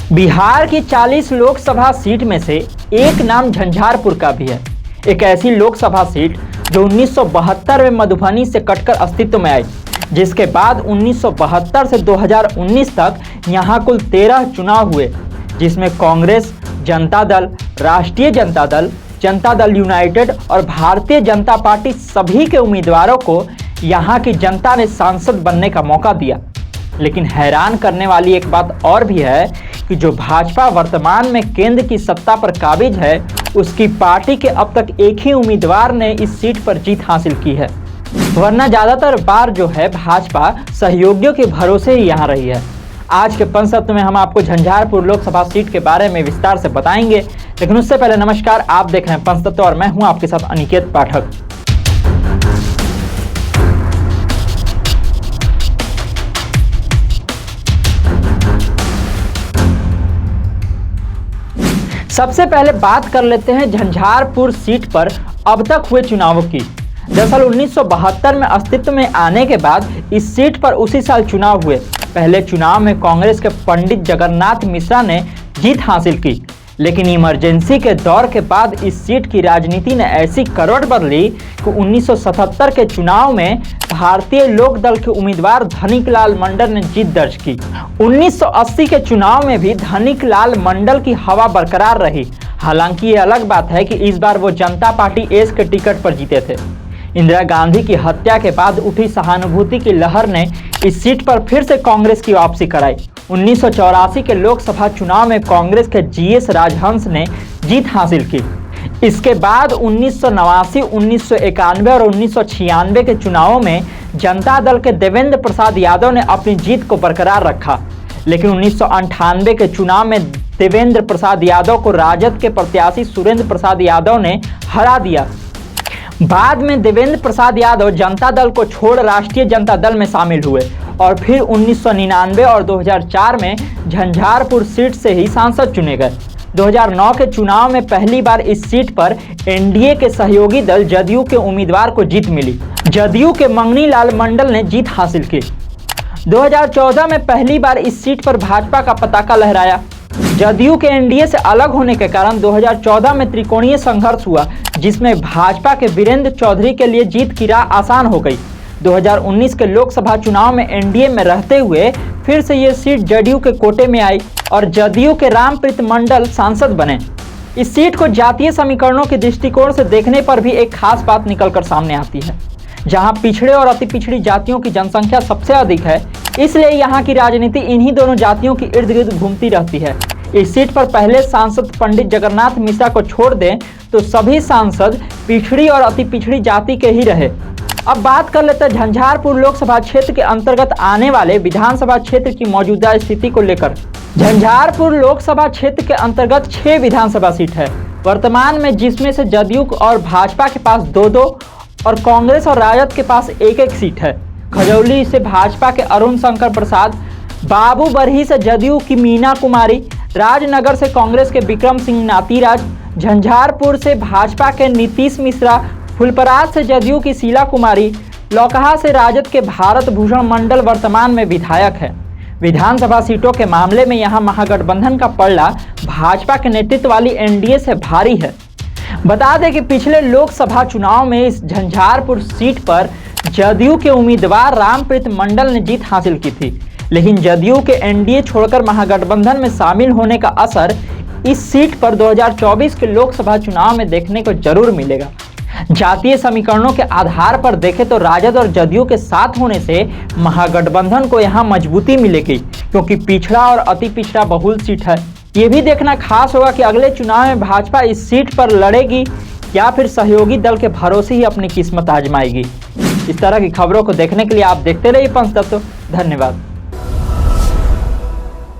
बिहार की 40 लोकसभा सीट में से एक नाम झंझारपुर का भी है। एक ऐसी लोकसभा सीट जो 1972 में मधुबनी से कटकर अस्तित्व में आई, जिसके बाद 1972 से 2019 तक यहाँ कुल 13 चुनाव हुए, जिसमें कांग्रेस, जनता दल, राष्ट्रीय जनता दल यूनाइटेड और भारतीय जनता पार्टी सभी के उम्मीदवारों को यहाँ की जनता ने सांसद बनने का मौका दिया। लेकिन हैरान करने वाली एक बात और भी है कि जो भाजपा वर्तमान में केंद्र की सत्ता पर काबिज है, उसकी पार्टी के अब तक एक ही उम्मीदवार ने इस सीट पर जीत हासिल की है, वरना ज्यादातर बार जो है भाजपा सहयोगियों के भरोसे ही यहाँ रही है। आज के पंचतत्व में हम आपको झंझारपुर लोकसभा सीट के बारे में विस्तार से बताएंगे, लेकिन उससे पहले नमस्कार, आप देख रहे हैं पंचतत्व और मैं हूं आपके साथ अनिकेत पाठक। सबसे पहले बात कर लेते हैं झंझारपुर सीट पर अब तक हुए चुनावों की। दरअसल 1972 में अस्तित्व में आने के बाद इस सीट पर उसी साल चुनाव हुए। पहले चुनाव में कांग्रेस के पंडित जगन्नाथ मिश्रा ने जीत हासिल की, लेकिन इमरजेंसी के दौर के बाद इस सीट की राजनीति ने ऐसी करवट बदली कि 1977 के चुनाव में भारतीय लोक दल के उम्मीदवार धनिकलाल मंडल ने जीत दर्ज की। 1980 के चुनाव में भी धनिकलाल मंडल की हवा बरकरार रही। हालांकि ये अलग बात है कि इस बार वो जनता पार्टी एस के टिकट पर जीते थे। इंदिरा गांधी की हत्या के बाद उठी सहानुभूति की लहर ने इस सीट पर फिर से कांग्रेस की वापसी कराई। 1984 के लोकसभा चुनाव में कांग्रेस के जीएस राजहंस ने जीत हासिल की। इसके बाद 1989, 1991 और 1996 के चुनावों में जनता दल के देवेंद्र प्रसाद यादव ने अपनी जीत को बरकरार रखा, लेकिन 1998 के चुनाव में देवेंद्र प्रसाद यादव को राजद के प्रत्याशी सुरेंद्र प्रसाद यादव ने हरा दिया। बाद में देवेंद्र प्रसाद यादव जनता दल को छोड़ राष्ट्रीय जनता दल में शामिल हुए और फिर 1999 और 2004 में झंझारपुर सीट से ही सांसद चुने गए। 2009 के चुनाव में पहली बार इस सीट पर एनडीए के सहयोगी दल जदयू के उम्मीदवार को जीत मिली। जदयू के मंगनी लाल मंडल ने जीत हासिल की। 2014 में पहली बार इस सीट पर भाजपा का पताका लहराया। जदयू के एनडीए से अलग होने के कारण 2014 में त्रिकोणीय संघर्ष हुआ, जिसमें भाजपा के वीरेंद्र चौधरी के लिए जीत की राह आसान हो गई। 2019 के लोकसभा चुनाव में एनडीए में रहते हुए फिर से ये सीट जदयू के कोटे में आई और जदयू के रामप्रीत मंडल सांसद बने। इस सीट को जातीय समीकरणों के दृष्टिकोण से देखने पर भी एक खास बात निकलकर सामने आती है। जहां पिछड़े और अति पिछड़ी जातियों की जनसंख्या सबसे अधिक है, इसलिए यहाँ की राजनीति इन्हीं दोनों जातियों की इर्द गिर्द घूमती रहती है। इस सीट पर पहले सांसद पंडित जगन्नाथ मिश्रा को छोड़ दें तो सभी सांसद पिछड़ी और अति पिछड़ी जाति के ही रहे। अब बात कर लेते हैं झंझारपुर लोकसभा क्षेत्र के अंतर्गत आने वाले विधानसभा क्षेत्र की मौजूदा स्थिति को लेकर। झंझारपुर लोकसभा क्षेत्र के अंतर्गत 6 विधानसभा सीट है वर्तमान में, जिसमें से जदयू और भाजपा के पास 2-2 और कांग्रेस और राजद के पास 1-1 सीट है। खजौली से भाजपा के अरुण शंकर प्रसाद, बाबूबरही से जदयू की मीना कुमारी, राजनगर से कांग्रेस के विक्रम सिंह नातीराज, झंझारपुर से भाजपा के नीतीश मिश्रा, फुलपरास से जदयू की शीला कुमारी, लौकहा से राजद के भारत भूषण मंडल वर्तमान में विधायक है। विधानसभा सीटों के मामले में यहां महागठबंधन का पलड़ा भाजपा के नेतृत्व वाली एनडीए से भारी है। बता दें कि पिछले लोकसभा चुनाव में इस झंझारपुर सीट पर जदयू के उम्मीदवार रामप्रीत मंडल ने जीत हासिल की थी, लेकिन जदयू के एनडीए छोड़कर महागठबंधन में शामिल होने का असर इस सीट पर 2024 के लोकसभा चुनाव में देखने को जरूर मिलेगा। जातीय समीकरणों के आधार पर देखें तो राजद और जदयू के साथ होने से महागठबंधन को यहां मजबूती मिलेगी, क्योंकि पिछड़ा और अति पिछड़ा बहुल सीट है। ये भी देखना खास होगा कि अगले चुनाव में भाजपा इस सीट पर लड़ेगी या फिर सहयोगी दल के भरोसे ही अपनी किस्मत आजमाएगी। इस तरह की खबरों को देखने के लिए आप देखते रहिए पंचतत्व। धन्यवाद।